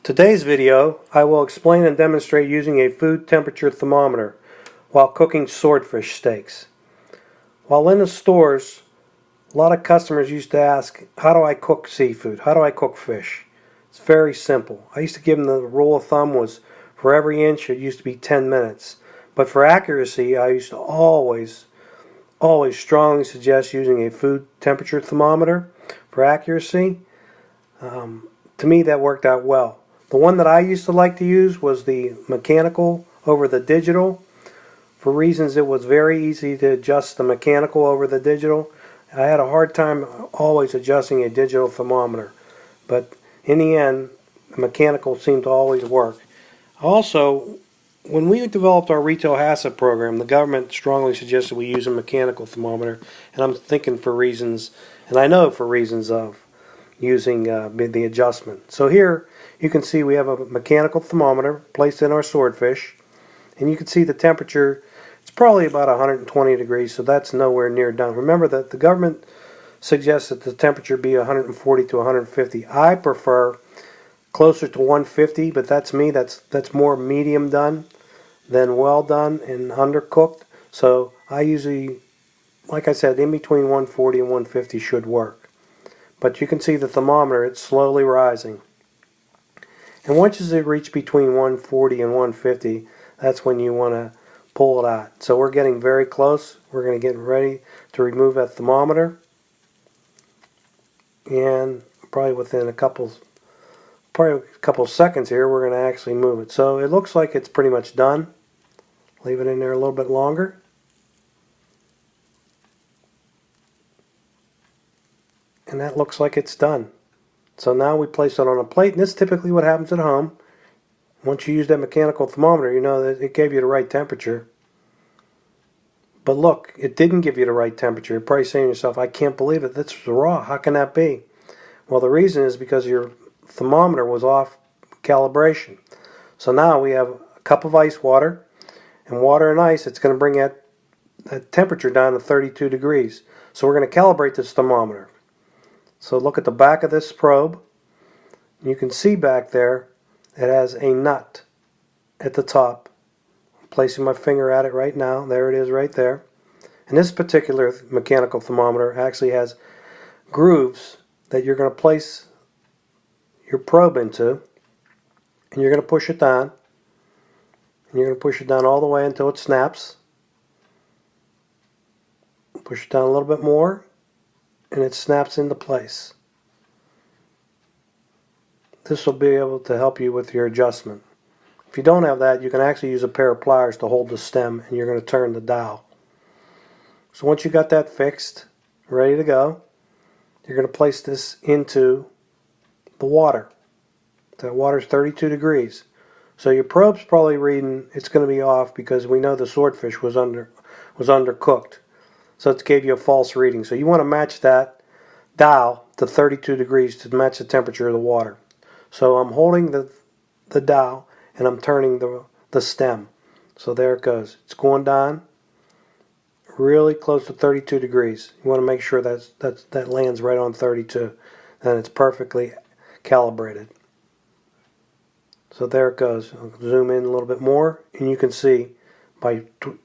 Today's video, I will explain and demonstrate using a food temperature thermometer while cooking swordfish steaks. While in the stores, a lot of customers used to ask, how do I cook seafood? How do I cook fish? It's very simple. I used to give them the rule of thumb was for every inch it used to be 10 minutes. But for accuracy, I used to always strongly suggest using a food temperature thermometer for accuracy. To me, that worked out well. The one that I used to like to use was the mechanical over the digital. For reasons it was very easy to adjust the mechanical over the digital. I had a hard time always adjusting a digital thermometer, but in the end, the mechanical seemed to always work. Also, when we developed our retail HACCP program, the government strongly suggested we use a mechanical thermometer, and I'm thinking for reasons, and I know for reasons of using the adjustment. So here you can see we have a mechanical thermometer placed in our swordfish, and you can see the temperature. It's probably about 120 degrees, so that's nowhere near done. Remember that the government suggests that the temperature be 140 to 150. I prefer closer to 150, but that's me. That's more medium done than well done and undercooked. So I usually, like I said, in between 140 and 150 should work. But you can see the thermometer, it's slowly rising. And once it reaches between 140 and 150, that's when you want to pull it out. So we're getting very close. We're going to get ready to remove that thermometer. And probably within a couple seconds here, we're going to actually move it. So it looks like it's pretty much done. Leave it in there a little bit longer. And that looks like it's done. So now we place it on a plate, and this is typically what happens at home. Once you use that mechanical thermometer, you know that it gave you the right temperature. But look, it didn't give you the right temperature. You're probably saying to yourself, I can't believe it, this was raw. How can that be? Well, the reason is because your thermometer was off calibration. So now we have a cup of ice water, and water and ice, it's going to bring that temperature down to 32 degrees. So we're going to calibrate this thermometer. So look at the back of this probe. You can see back there it has a nut at the top. I'm placing my finger at it right now. There it is right there. And this particular mechanical thermometer actually has grooves that you're going to place your probe into, and you're going to push it down. And you're going to push it down all the way until it snaps. Push it down a little bit more, and it snaps into place. This will be able to help you with your adjustment. If you don't have that, you can actually use a pair of pliers to hold the stem, and you're going to turn the dial. So once you got that fixed, ready to go, you're going to place this into the water. That water's 32 degrees. So your probe's probably reading, it's going to be off because we know the swordfish was undercooked. So it gave you a false reading. So you want to match that dial to 32 degrees to match the temperature of the water. So I'm holding the dial and I'm turning the stem. So there it goes. It's going down really close to 32 degrees. You want to make sure that lands right on 32. And it's perfectly calibrated. So there it goes. I'll zoom in a little bit more, and you can see by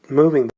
moving